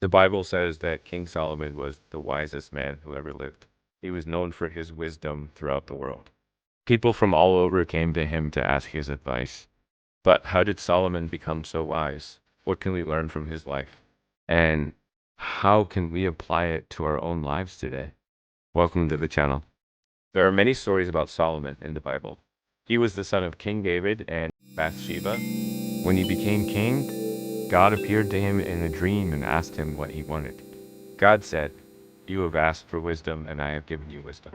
The Bible says that King Solomon was the wisest man who ever lived. He was known for his wisdom throughout the world. People from all over came to him to ask his advice. But how did Solomon become so wise? What can we learn from his life? And how can we apply it to our own lives today? Welcome to the channel. There are many stories about Solomon in the Bible. He was the son of King David and Bathsheba. When he became king, God appeared to him in a dream and asked him what he wanted. God said, "You have asked for wisdom, and I have given you wisdom."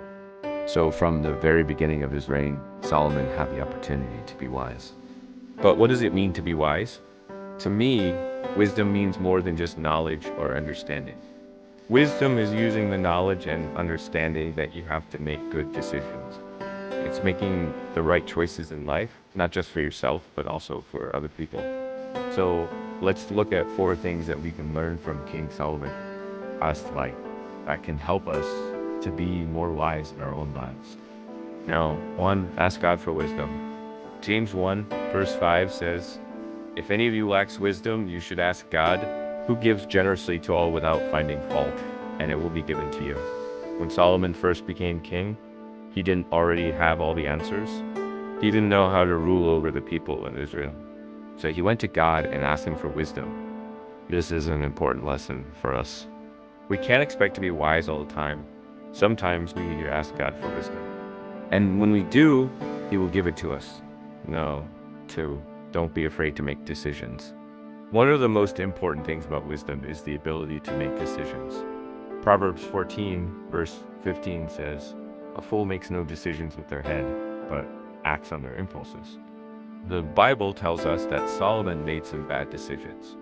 So from the very beginning of his reign, Solomon had the opportunity to be wise. But what does it mean to be wise? To me, wisdom means more than just knowledge or understanding. Wisdom is using the knowledge and understanding that you have to make good decisions. It's making the right choices in life, not just for yourself, but also for other people. So let's look at 4 things that we can learn from King Solomon that can help us to be more wise in our own lives. Now, 1, ask God for wisdom. James 1 verse 5 says, "If any of you lacks wisdom, you should ask God, who gives generously to all without finding fault, and it will be given to you." When Solomon first became king, he didn't already have all the answers. He didn't know how to rule over the people in Israel. So he went to God and asked him for wisdom. This is an important lesson for us. We can't expect to be wise all the time. Sometimes we need to ask God for wisdom. And when we do, he will give it to us. No, 2, don't be afraid to make decisions. One of the most important things about wisdom is the ability to make decisions. Proverbs 14 verse 15 says, "A fool makes no decisions with their head, but acts on their impulses." The Bible tells us that Solomon made some bad decisions.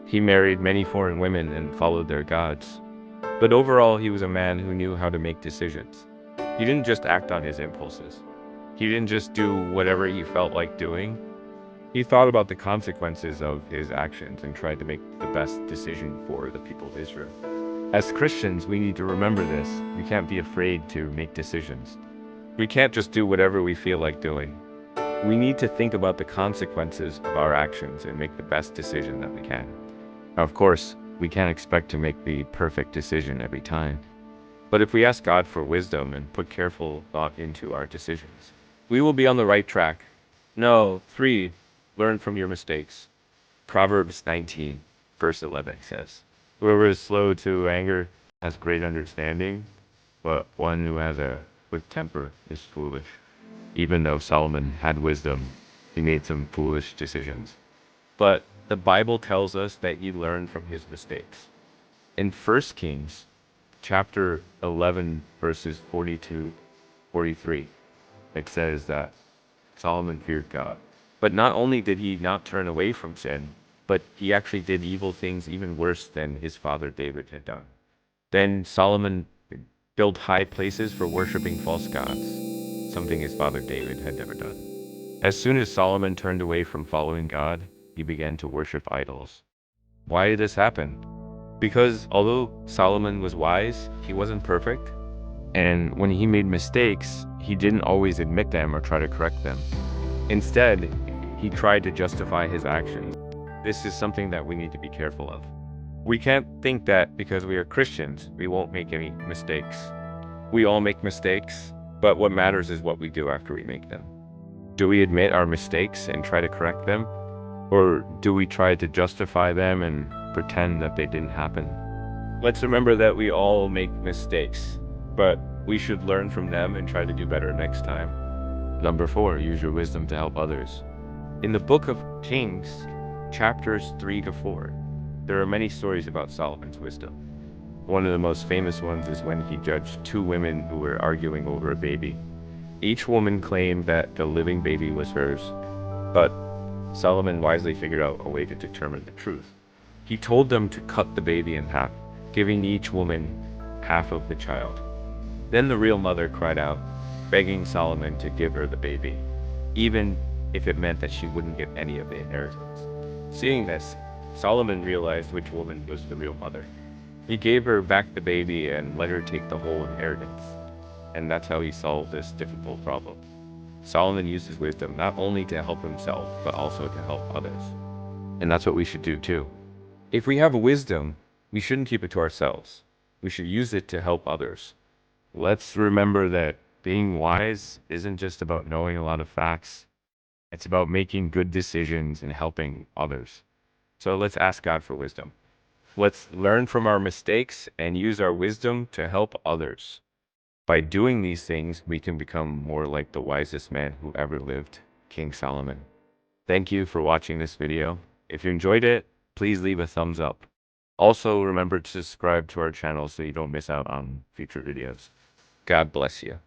He married many foreign women and followed their gods. But overall, he was a man who knew how to make decisions. He didn't just act on his impulses. He didn't just do whatever he felt like doing. He thought about the consequences of his actions and tried to make the best decision for the people of Israel. As Christians, we need to remember this. We can't be afraid to make decisions. We can't just do whatever we feel like doing. We need to think about the consequences of our actions and make the best decision that we can. Now, of course, we can't expect to make the perfect decision every time. But if we ask God for wisdom and put careful thought into our decisions, we will be on the right track. No, 3, learn from your mistakes. Proverbs 19, verse 11 says, "Whoever is slow to anger has great understanding, but one who has a quick temper is foolish." Even though Solomon had wisdom, he made some foolish decisions. But the Bible tells us that he learned from his mistakes. In 1 Kings chapter 11, verses 42-43, it says that Solomon feared God. But not only did he not turn away from sin, but he actually did evil things even worse than his father David had done. Then Solomon built high places for worshiping false gods, something his father David had never done. As soon as Solomon turned away from following God, he began to worship idols. Why did this happen? Because although Solomon was wise, he wasn't perfect. And when he made mistakes, he didn't always admit them or try to correct them. Instead, he tried to justify his actions. This is something that we need to be careful of. We can't think that because we are Christians, we won't make any mistakes. We all make mistakes, but what matters is what we do after we make them. Do we admit our mistakes and try to correct them? Or do we try to justify them and pretend that they didn't happen? Let's remember that we all make mistakes, but we should learn from them and try to do better next time. Number 4, use your wisdom to help others. In the book of Kings, chapters 3-4, there are many stories about Solomon's wisdom. One of the most famous ones is when he judged 2 women who were arguing over a baby. Each woman claimed that the living baby was hers, but Solomon wisely figured out a way to determine the truth. He told them to cut the baby in half, giving each woman half of the child. Then the real mother cried out, begging Solomon to give her the baby, even if it meant that she wouldn't get any of the inheritance. Seeing this, Solomon realized which woman was the real mother. He gave her back the baby and let her take the whole inheritance. And that's how he solved this difficult problem. Solomon used his wisdom not only to help himself, but also to help others. And that's what we should do too. If we have wisdom, we shouldn't keep it to ourselves. We should use it to help others. Let's remember that being wise isn't just about knowing a lot of facts. It's about making good decisions and helping others. So let's ask God for wisdom. Let's learn from our mistakes and use our wisdom to help others. By doing these things, we can become more like the wisest man who ever lived, King Solomon. Thank you for watching this video. If you enjoyed it, please leave a thumbs up. Also, remember to subscribe to our channel so you don't miss out on future videos. God bless you.